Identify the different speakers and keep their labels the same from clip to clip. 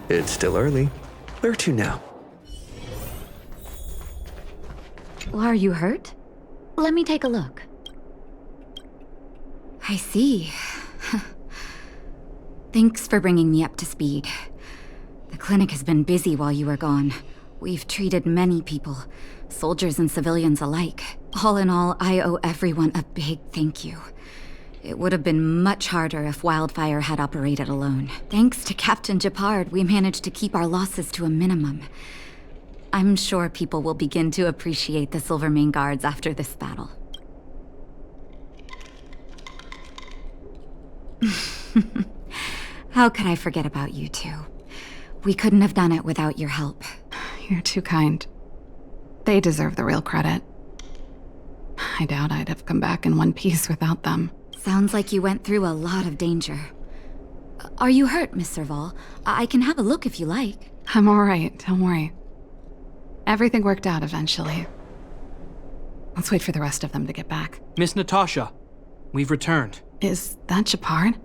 Speaker 1: It's still early. Where to now?
Speaker 2: Are you hurt? Let me take a look. I see. Thanks for bringing me up to speed. The clinic has been busy while you were gone. We've treated many people, soldiers and civilians alike. All in all, I owe everyone a big thank you. It would have been much harder if Wildfire had operated alone. Thanks to Captain Japard, we managed to keep our losses to a minimum. I'm sure people will begin to appreciate the Silvermane Guards after this battle. How could I forget about you two? We couldn't have done it without your help.
Speaker 3: You're too kind. They deserve the real credit. I doubt I'd have come back in one piece without them.
Speaker 2: Sounds like you went through a lot of danger. Are you hurt, Miss Serval? I can have a look if you like.
Speaker 3: I'm alright, don't worry. Everything worked out eventually. Let's wait for the rest of them to get back.
Speaker 4: Miss Natasha, we've returned.
Speaker 3: Is that Japard?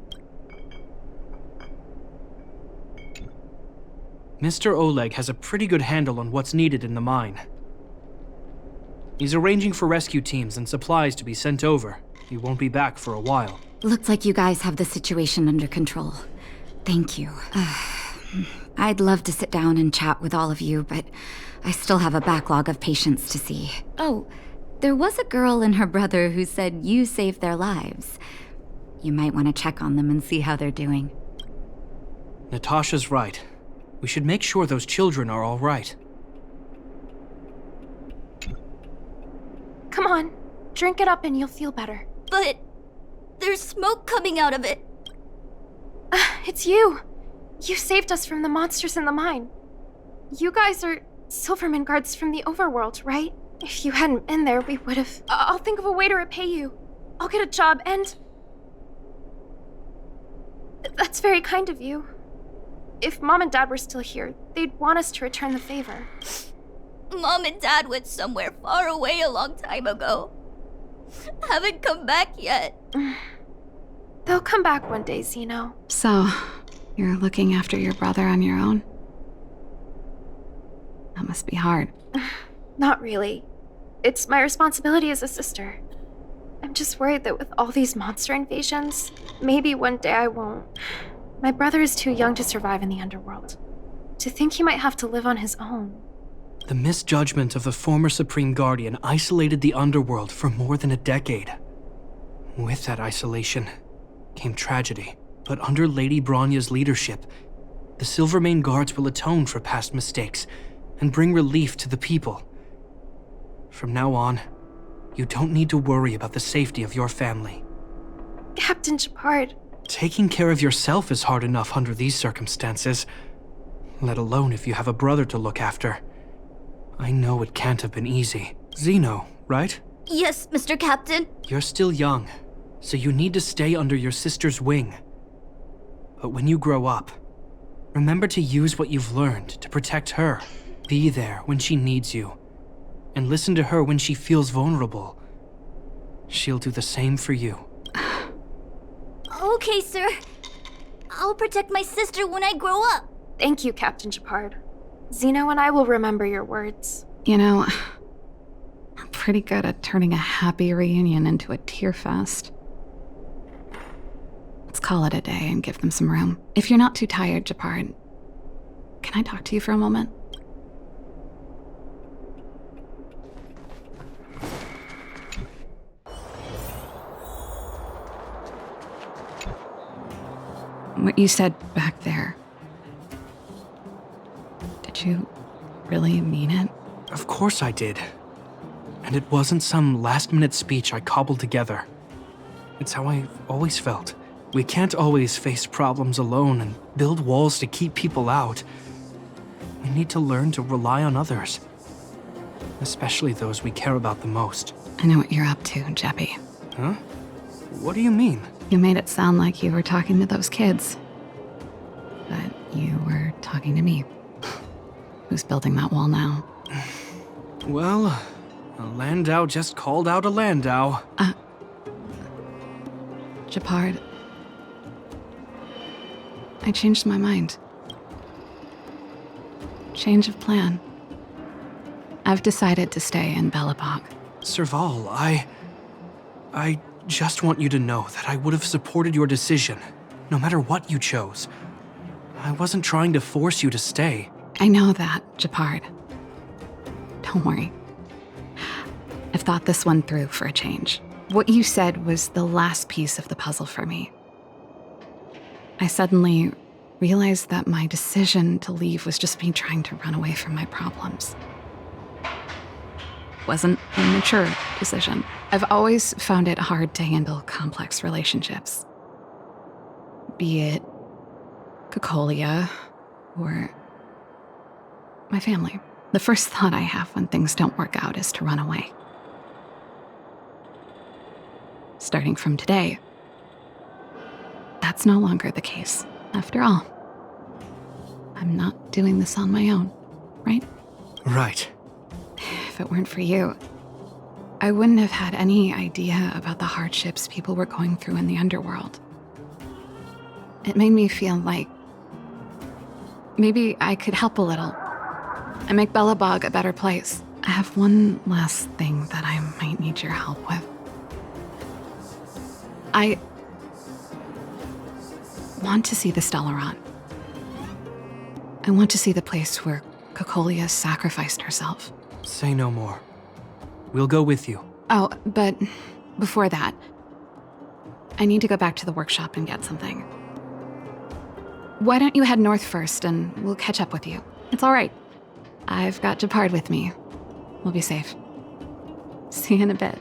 Speaker 4: Mr. Oleg has a pretty good handle on what's needed in the mine. He's arranging for rescue teams and supplies to be sent over. He won't be back for a while.
Speaker 2: Looks like you guys have the situation under control. Thank you. I'd love to sit down and chat with all of you, but I still have a backlog of patients to see. Oh, there was a girl and her brother who said you saved their lives. You might want to check on them and see how they're doing.
Speaker 4: Natasha's right. We should make sure those children are all right.
Speaker 5: Come on, drink it up and you'll feel better.
Speaker 6: But there's smoke coming out of it.
Speaker 5: It's you. You saved us from the monsters in the mine. You guys are Silvermane Guards from the overworld, right? If you hadn't been there, we would have... I'll think of a way to repay you. I'll get a job and... That's very kind of you. If Mom and Dad were still here, they'd want us to return the favor.
Speaker 6: Mom and Dad went somewhere far away a long time ago. Haven't come back yet.
Speaker 5: They'll come back one day, Zeno.
Speaker 3: So, you're looking after your brother on your own? That must be hard.
Speaker 5: Not really. It's my responsibility as a sister. I'm just worried that with all these monster invasions, maybe one day I won't. My brother is too young to survive in the underworld. To think he might have to live on his own.
Speaker 4: The misjudgment of the former Supreme Guardian isolated the underworld for more than a decade. With that isolation came tragedy. But under Lady Bronya's leadership, the Silvermane Guards will atone for past mistakes and bring relief to the people. From now on, you don't need to worry about the safety of your family.
Speaker 5: Captain Japard.
Speaker 4: Taking care of yourself is hard enough under these circumstances, let alone if you have a brother to look after. I know it can't have been easy. Zeno, right?
Speaker 6: Yes, Mr. Captain.
Speaker 4: You're still young, so you need to stay under your sister's wing. But when you grow up, remember to use what you've learned to protect her. Be there when she needs you, and listen to her when she feels vulnerable. She'll do the same for you.
Speaker 6: Okay, sir. I'll protect my sister when I grow up.
Speaker 5: Thank you, Captain Japard. Zeno and I will remember your words.
Speaker 3: You know, I'm pretty good at turning a happy reunion into a tear fest. Let's call it a day and give them some room. If you're not too tired, Japard, can I talk to you for a moment? What you said back there, did you really mean it?
Speaker 4: Of course I did. And it wasn't some last-minute speech I cobbled together. It's how I've always felt. We can't always face problems alone and build walls to keep people out. We need to learn to rely on others, especially those we care about the most.
Speaker 3: I know what you're up to, Jeppy.
Speaker 4: Huh? What do you mean?
Speaker 3: You made it sound like you were talking to those kids. But you were talking to me. Who's building that wall now?
Speaker 4: Well, a Landau just called out a Landau.
Speaker 3: Japard. I changed my mind. change of plan. I've decided to stay in Belobog.
Speaker 4: Serval, I just want you to know that I would have supported your decision, no matter what you chose. I wasn't trying to force you to stay.
Speaker 3: I know that, Japard. Don't worry. I've thought this one through for a change. What you said was the last piece of the puzzle for me. I suddenly realized that my decision to leave was just me trying to run away from my problems. Wasn't a mature decision. I've always found it hard to handle complex relationships. Be it Cocolia or my family. The first thought I have when things don't work out is to run away. Starting from today, that's no longer the case. After all, I'm not doing this on my own, right?
Speaker 4: Right.
Speaker 3: If it weren't for you, I wouldn't have had any idea about the hardships people were going through in the underworld. It made me feel like maybe I could help a little and make Belobog a better place. I have one last thing that I might need your help with. I want to see the Stellaron. I want to see the place where Cocolia sacrificed herself.
Speaker 4: Say no more. We'll go with you.
Speaker 3: Oh, but before that, I need to go back to the workshop and get something. Why don't you head north first and we'll catch up with you? It's all right. I've got Japard with me. We'll be safe. See you in a bit.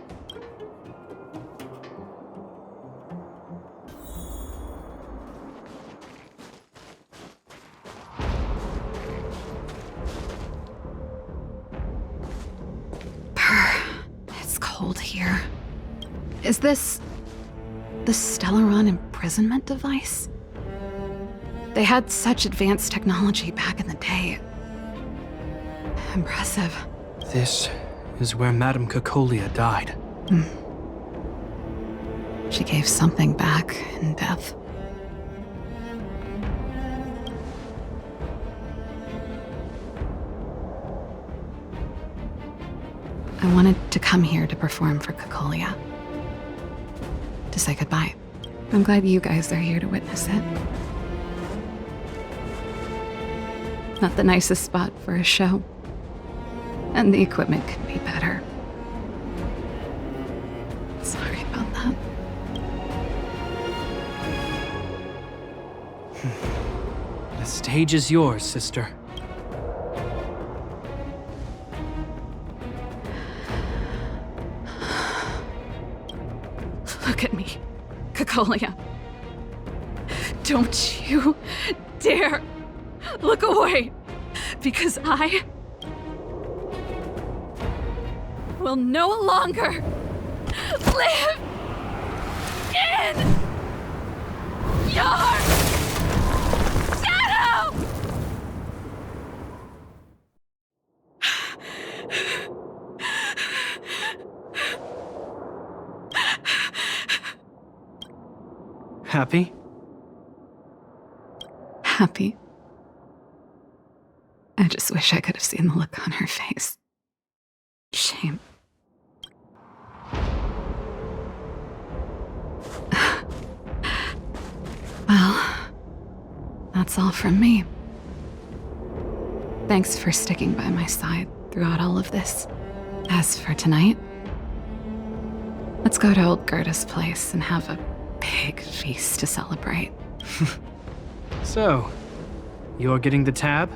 Speaker 3: It's cold here. Is this the Stellaron imprisonment device? They had such advanced technology back in the day. Impressive.
Speaker 4: This is where Madame Cocolia died.
Speaker 3: She gave something back in death. I wanted to come here to perform for Cocolia. To say goodbye. I'm glad you guys are here to witness it. Not the nicest spot for a show. And the equipment could be better. Sorry about that.
Speaker 4: The stage is yours, sister.
Speaker 3: Look at me, Cocolia. Don't you dare look away, because I will no longer live in your shadow!
Speaker 4: Happy?
Speaker 3: Happy. I just wish I could have seen the look on her face. Shame. Well, that's all from me. Thanks for sticking by my side throughout all of this. As for tonight, let's go to old Gerda's place and have a big feast to celebrate.
Speaker 4: So, you're getting the tab?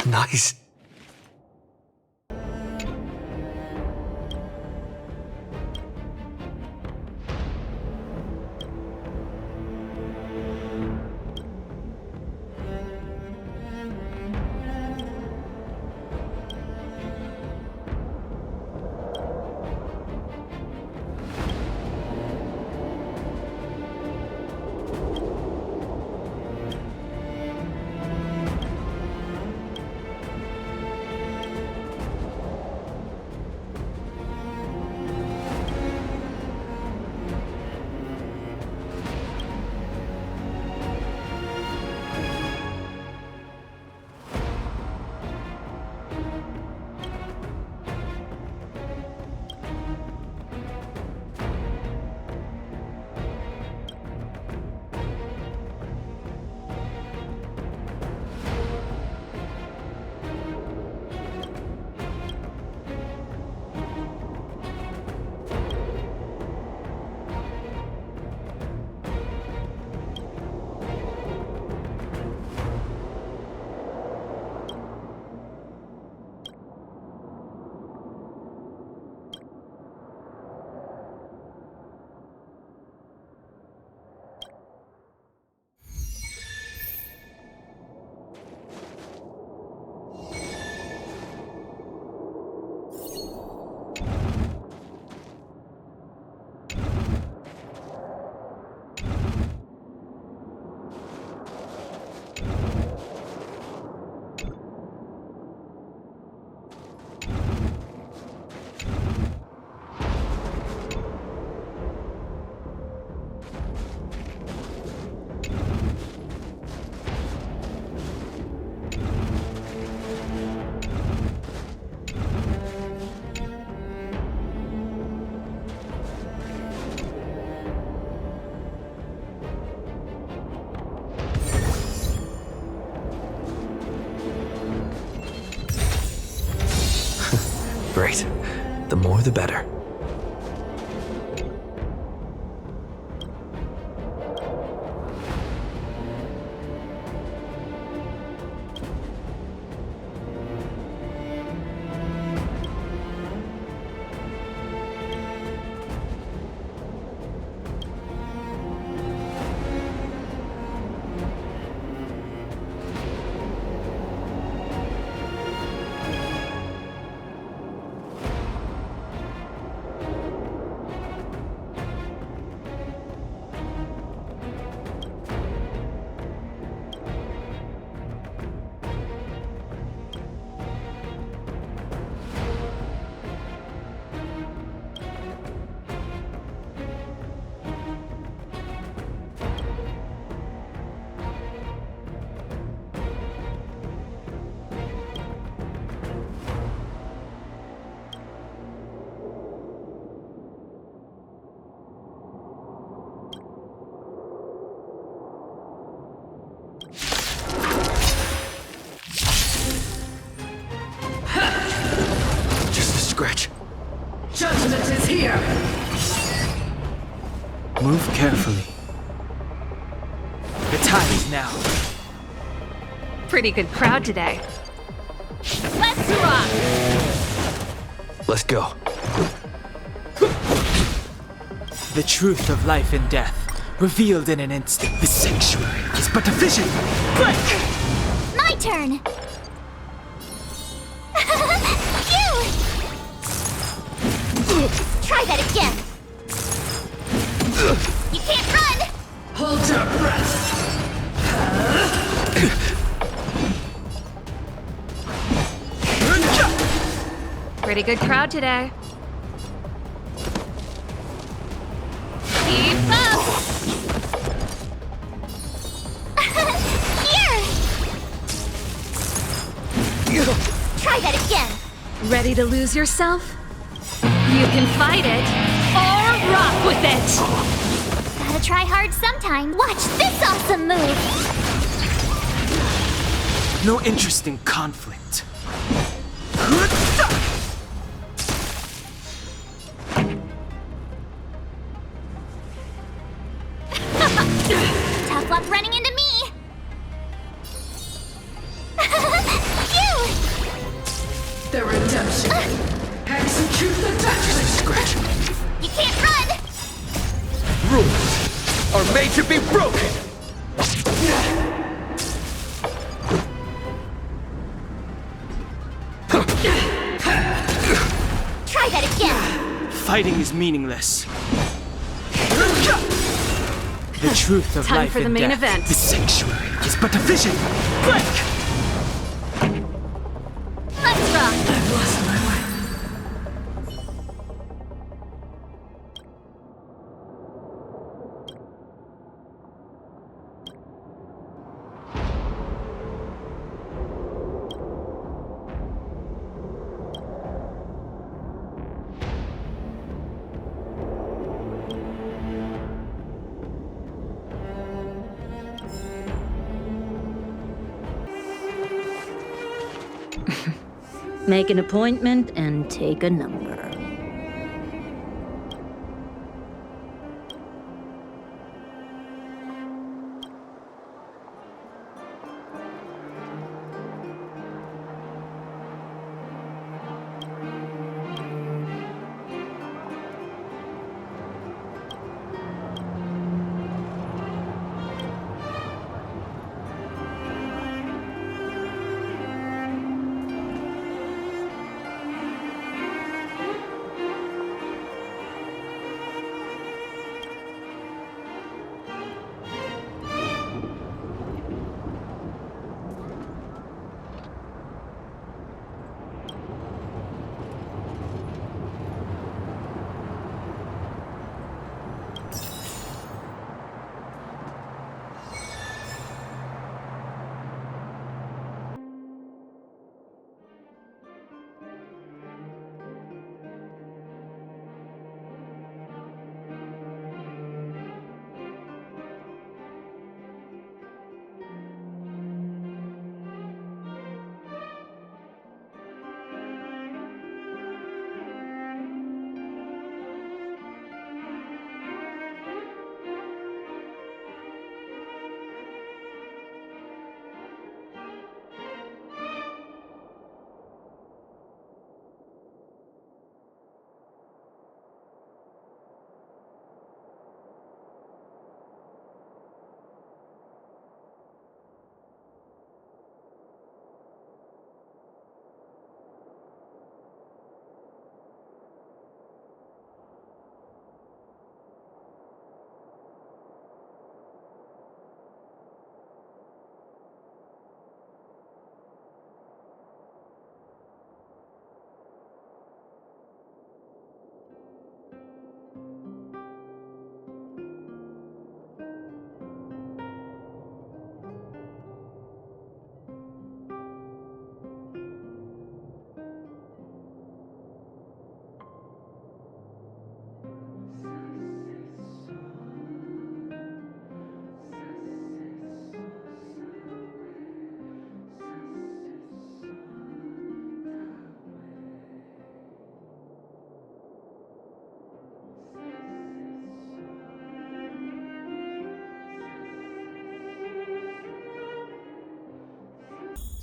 Speaker 1: Nice. Great. The more the better. Scratch.
Speaker 7: Judgment is here!
Speaker 8: Move carefully. The time is now.
Speaker 3: Pretty good crowd today.
Speaker 6: Let's rock!
Speaker 1: Let's go.
Speaker 8: The truth of life and death, revealed in an instant. The sanctuary is but a vision. Break!
Speaker 6: My turn! Phew! Try that again! You can't run!
Speaker 7: Hold your breath!
Speaker 3: Pretty good crowd today.
Speaker 6: Keep up! Here! Try that again!
Speaker 9: Ready to lose yourself? You can fight it, or rock with it!
Speaker 6: Gotta try hard sometime. Watch this awesome move!
Speaker 8: No interest in conflict.
Speaker 6: Tough luck running into me! Phew!
Speaker 7: The redemption. Execute the judgment.
Speaker 8: Scratch.
Speaker 6: You can't run!
Speaker 1: Rules are made to be broken!
Speaker 6: Try that again!
Speaker 8: Fighting is meaningless. The truth of
Speaker 9: Time
Speaker 8: life
Speaker 9: for the
Speaker 8: and
Speaker 9: main
Speaker 8: death.
Speaker 9: event.
Speaker 8: The sanctuary is but a vision. Break!
Speaker 6: Let's rock!
Speaker 7: I've lost my way.
Speaker 10: Make an appointment and take a number.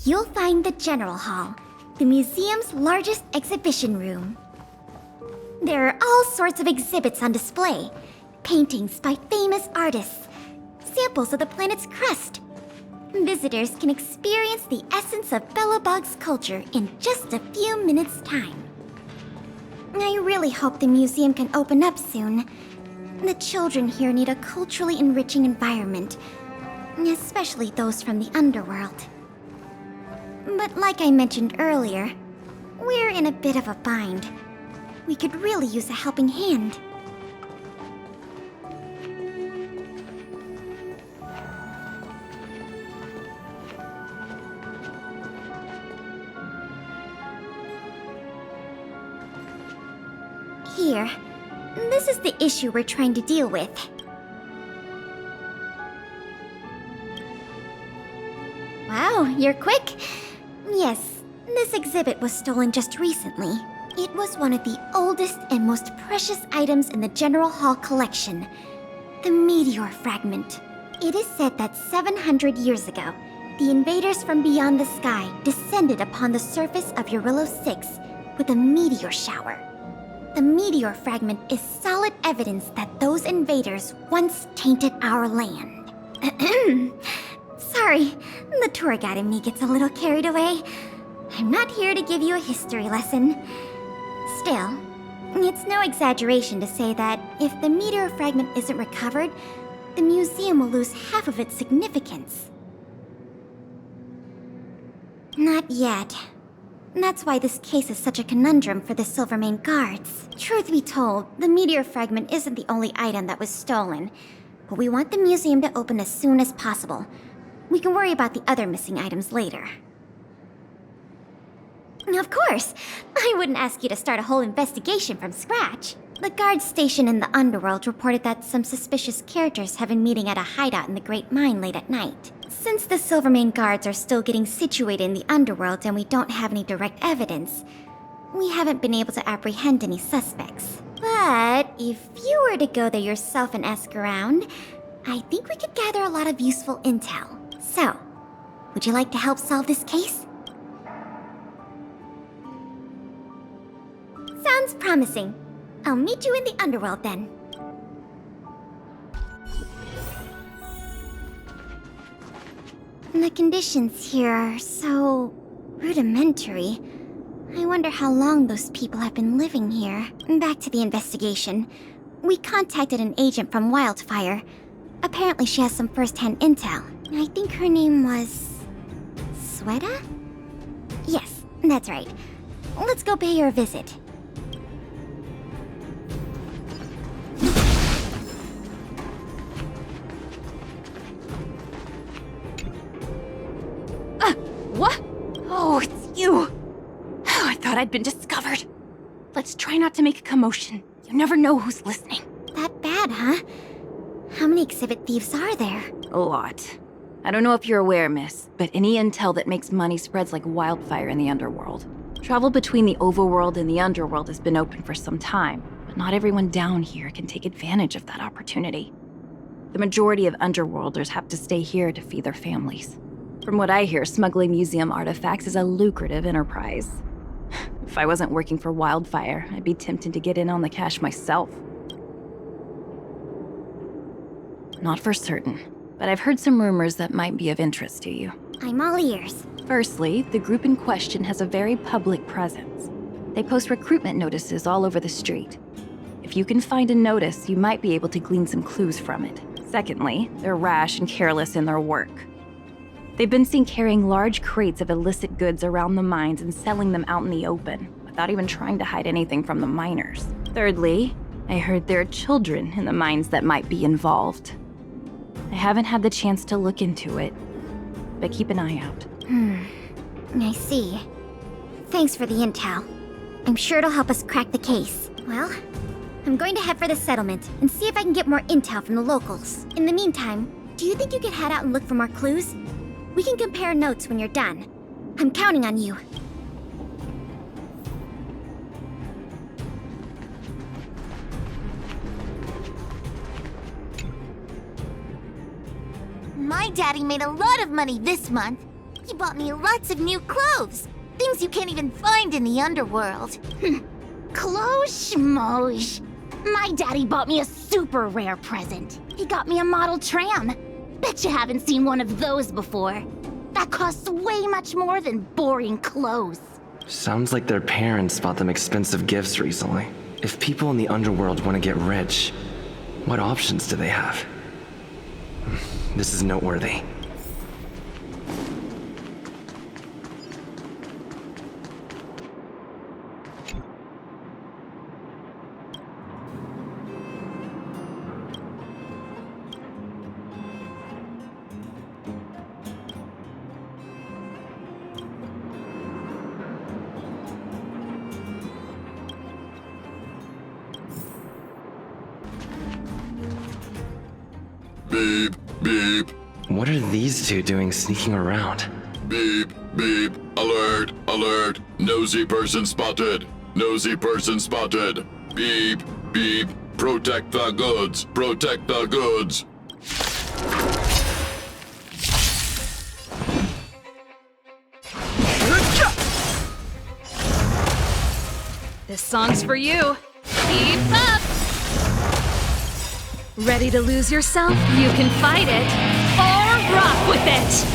Speaker 11: You'll find the General Hall, the museum's largest exhibition room. There are all sorts of exhibits on display. Paintings by famous artists, samples of the planet's crust. Visitors can experience the essence of Belobog's culture in just a few minutes' time. I really hope the museum can open up soon. The children here need a culturally enriching environment, especially those from the underworld. But like I mentioned earlier, we're in a bit of a bind. We could really use a helping hand. Here. This is the issue we're trying to deal with. Wow, you're quick. Yes, this exhibit was stolen just recently. It was one of the oldest and most precious items in the General Hall collection. The meteor fragment. It is said that 700 years ago, the invaders from beyond the sky descended upon the surface of Eurillo 6 with a meteor shower. The meteor fragment is solid evidence that those invaders once tainted our land. Sorry, the tour guide in me gets a little carried away. I'm not here to give you a history lesson. Still, it's no exaggeration to say that if the meteor fragment isn't recovered, the museum will lose half of its significance. Not yet. That's why this case is such a conundrum for the Silvermane guards. Truth be told, the meteor fragment isn't the only item that was stolen, but we want the museum to open as soon as possible. We can worry about the other missing items later. Of course! I wouldn't ask you to start a whole investigation from scratch. The guards stationed in the underworld reported that some suspicious characters have been meeting at a hideout in the Great Mine late at night. Since the Silvermane guards are still getting situated in the underworld and we don't have any direct evidence, we haven't been able to apprehend any suspects. But if you were to go there yourself and ask around, I think we could gather a lot of useful intel. So, would you like to help solve this case? Sounds promising. I'll meet you in the underworld then. The conditions here are so rudimentary. I wonder how long those people have been living here. Back to the investigation. We contacted an agent from Wildfire. Apparently she has some first-hand intel. I think her name was... Sweta? Yes, that's right. Let's go pay her a visit.
Speaker 9: What? Oh, it's you! Oh, I thought I'd been discovered. Let's try not to make a commotion. You never know who's listening.
Speaker 11: That bad, huh? How many exhibit thieves are there?
Speaker 12: A lot. I don't know if you're aware, miss, but any intel that makes money spreads like wildfire in the underworld. Travel between the overworld and the underworld has been open for some time, but not everyone down here can take advantage of that opportunity. The majority of underworlders have to stay here to feed their families. From what I hear, smuggling museum artifacts is a lucrative enterprise. If I wasn't working for Wildfire, I'd be tempted to get in on the cash myself. Not for certain, but I've heard some rumors that might be of interest to you.
Speaker 11: I'm all ears.
Speaker 12: Firstly, the group in question has a very public presence. They post recruitment notices all over the street. If you can find a notice, you might be able to glean some clues from it. Secondly, they're rash and careless in their work. They've been seen carrying large crates of illicit goods around the mines and selling them out in the open, without even trying to hide anything from the miners. Thirdly, I heard there are children in the mines that might be involved. I haven't had the chance to look into it, but keep an eye out.
Speaker 11: I see. Thanks for the intel. I'm sure it'll help us crack the case. Well, I'm going to head for the settlement and see if I can get more intel from the locals. In the meantime, do you think you could head out and look for more clues? We can compare notes when you're done. I'm counting on you.
Speaker 13: My daddy made a lot of money this month. He bought me lots of new clothes. Things you can't even find in the underworld.
Speaker 9: Clothes schmoes. My daddy bought me a super rare present. He got me a model tram. Bet you haven't seen one of those before. That costs way much more than boring clothes.
Speaker 1: Sounds like their parents bought them expensive gifts recently. If people in the underworld want to get rich, what options do they have? This is noteworthy.
Speaker 14: Beep, beep.
Speaker 1: What are these two doing sneaking around?
Speaker 14: Beep, beep. Alert, alert. Nosy person spotted. Nosy person spotted. Beep, beep. Protect the goods. Protect the goods.
Speaker 3: This song's for you. Keep up! Ready to lose yourself? You can fight it, or rock with it!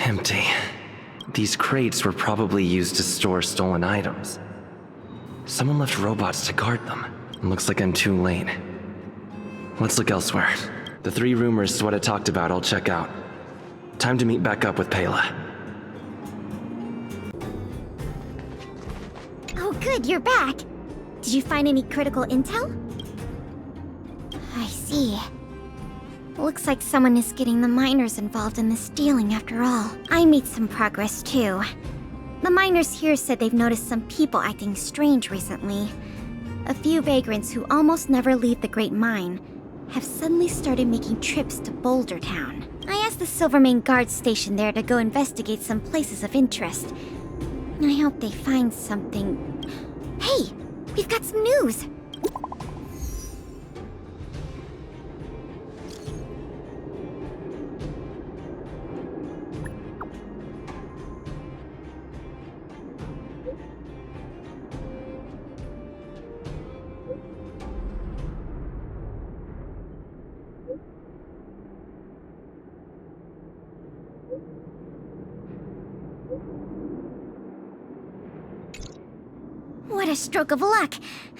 Speaker 1: Empty. These crates were probably used to store stolen items. Someone left robots to guard them. Looks like I'm too late. Let's look elsewhere. The 3 rumors Sweat had talked about I'll check out. Time to meet back up with Pela.
Speaker 11: Oh good, you're back. Did you find any critical intel? I see. Looks like someone is getting the miners involved in the stealing after all. I made some progress too. The miners here said they've noticed some people acting strange recently. A few vagrants who almost never leave the Great Mine have suddenly started making trips to Boulder Town. I asked the Silvermane guard station there to go investigate some places of interest. I hope they find something. Hey, we've got some news! What a stroke of luck!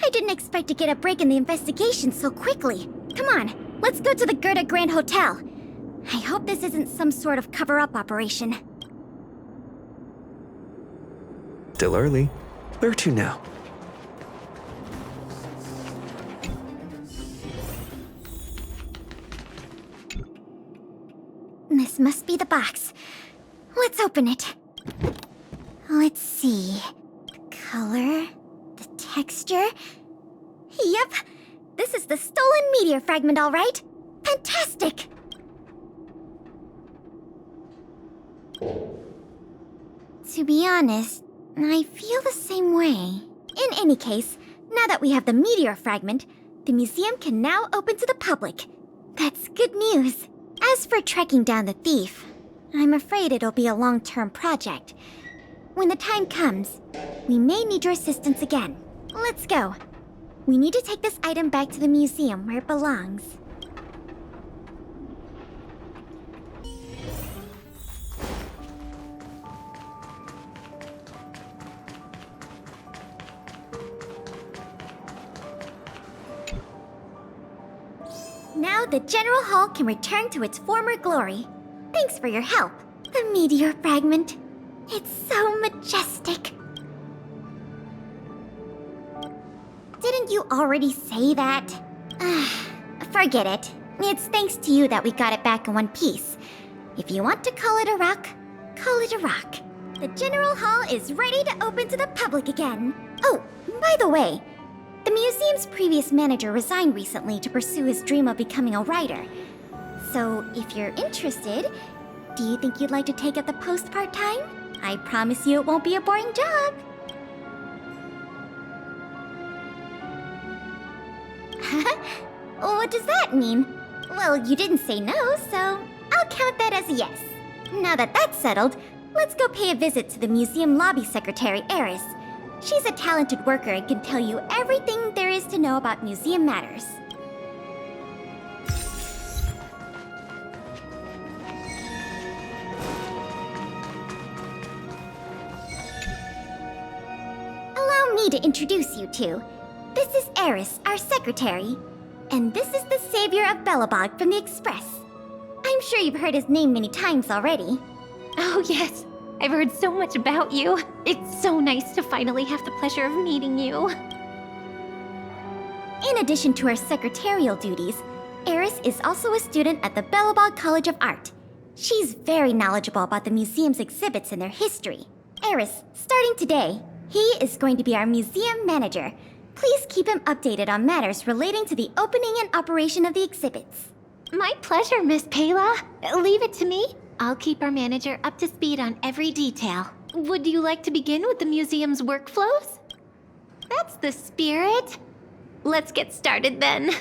Speaker 11: I didn't expect to get a break in the investigation so quickly. Come on, let's go to the Gerda Grand Hotel. I hope this isn't some sort of cover-up operation.
Speaker 15: Still early. Where to now?
Speaker 11: This must be the box. Let's open it. Let's see. The color, the texture. Yep, this is the stolen meteor fragment, all right. Fantastic! To be honest, I feel the same way. In any case, now that we have the meteor fragment, the museum can now open to the public. That's good news. As for tracking down the thief, I'm afraid it'll be a long-term project. When the time comes, we may need your assistance again. Let's go. We need to take this item back to the museum where it belongs. Now the General Hall can return to its former glory. Thanks for your help. The meteor fragment. It's so majestic. Didn't you already say that? Forget it. It's thanks to you that we got it back in one piece. If you want to call it a rock, call it a rock. The General Hall is ready to open to the public again. Oh, by the way, the museum's previous manager resigned recently to pursue his dream of becoming a writer. So, if you're interested, do you think you'd like to take up the post part-time? I promise you it won't be a boring job. What does that mean? Well, you didn't say no, so I'll count that as a yes. Now that that's settled, let's go pay a visit to the museum lobby secretary, Eris. She's a talented worker and can tell you everything there is to know about museum matters. Allow me to introduce you two. This is Eris, our secretary. And this is the savior of Belobog from the Express. I'm sure you've heard his name many times already.
Speaker 16: Oh yes, I've heard so much about you. It's so nice to finally have the pleasure of meeting you.
Speaker 11: In addition to her secretarial duties, Eris is also a student at the Belobog College of Art. She's very knowledgeable about the museum's exhibits and their history. Eris, starting today, he is going to be our museum manager. Please keep him updated on matters relating to the opening and operation of the exhibits.
Speaker 16: My pleasure, Miss Payla. Leave it to me. I'll keep our manager up to speed on every detail. Would you like to begin with the museum's workflows? That's the spirit. Let's get started then.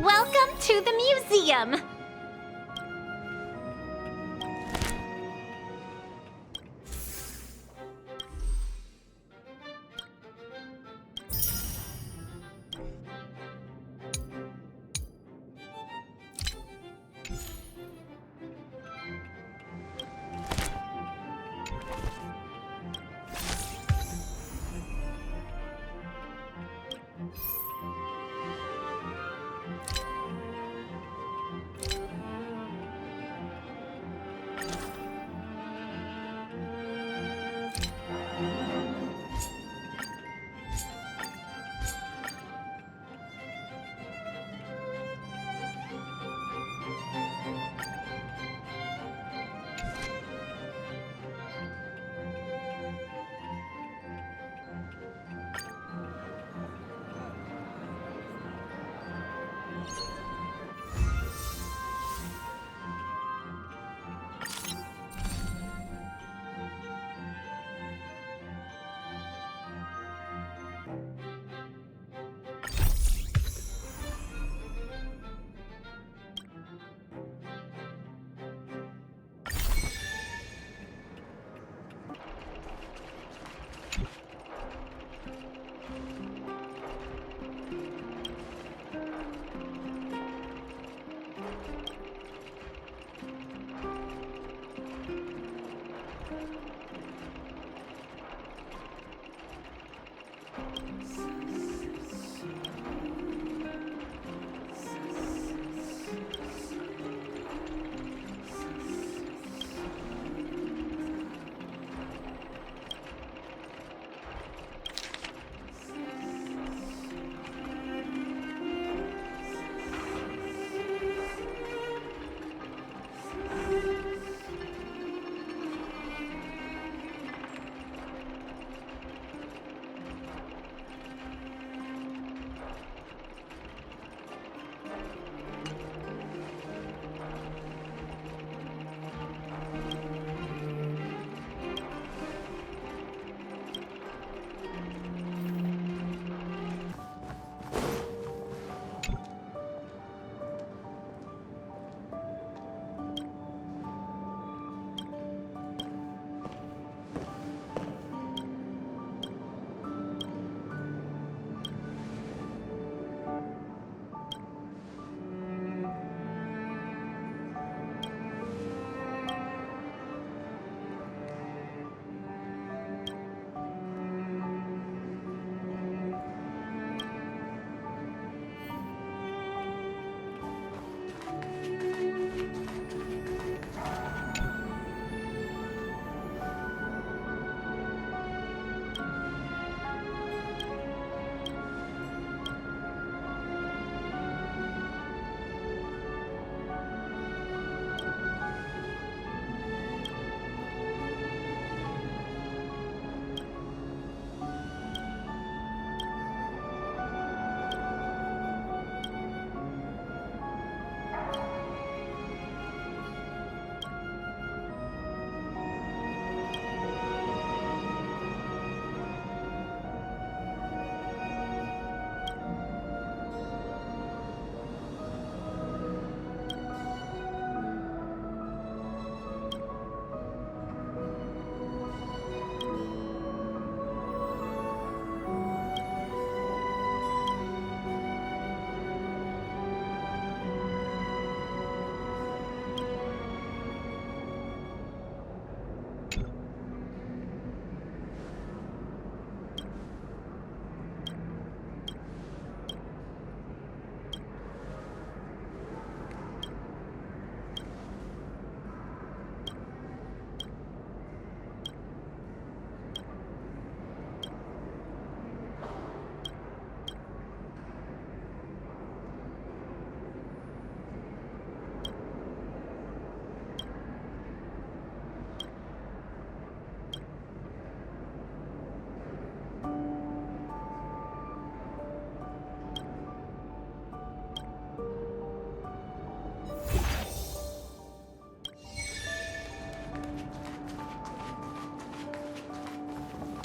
Speaker 9: Welcome to the museum!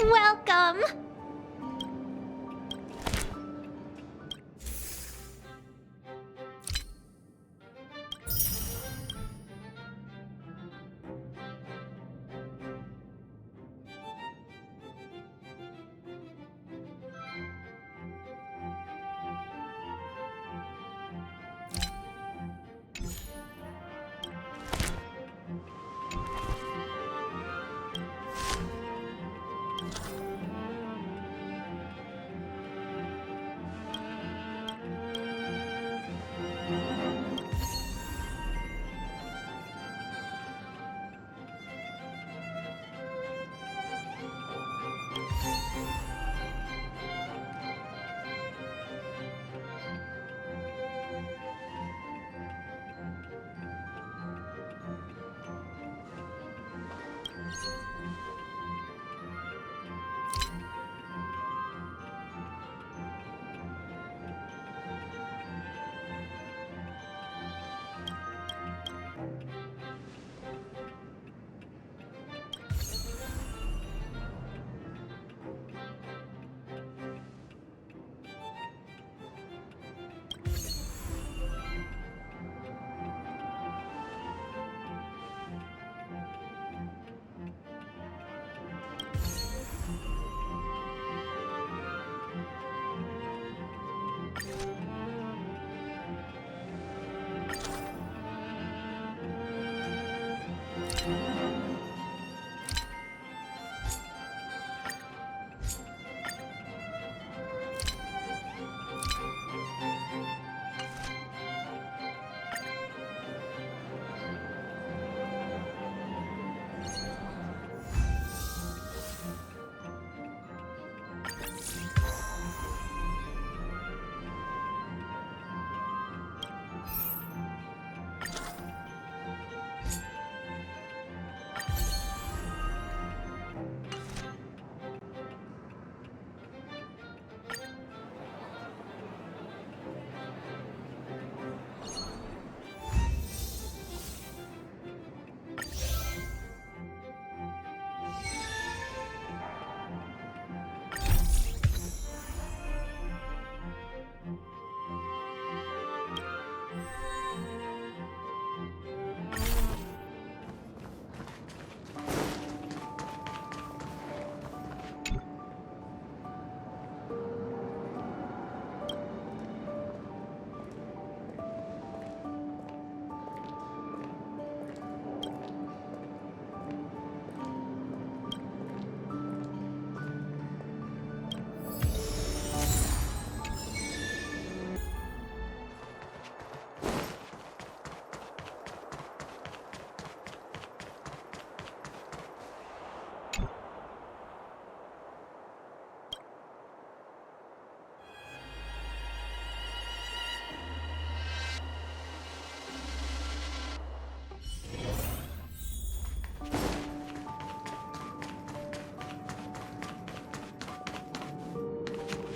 Speaker 9: Welcome!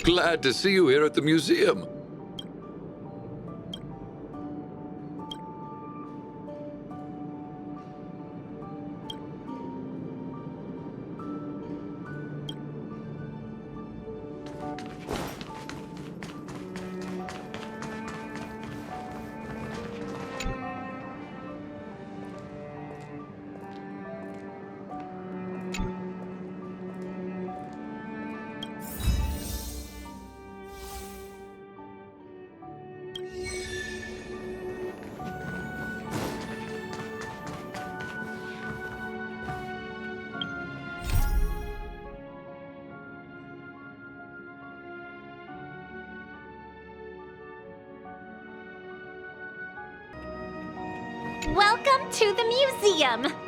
Speaker 14: Glad to see you here at the museum.
Speaker 9: Welcome to the museum!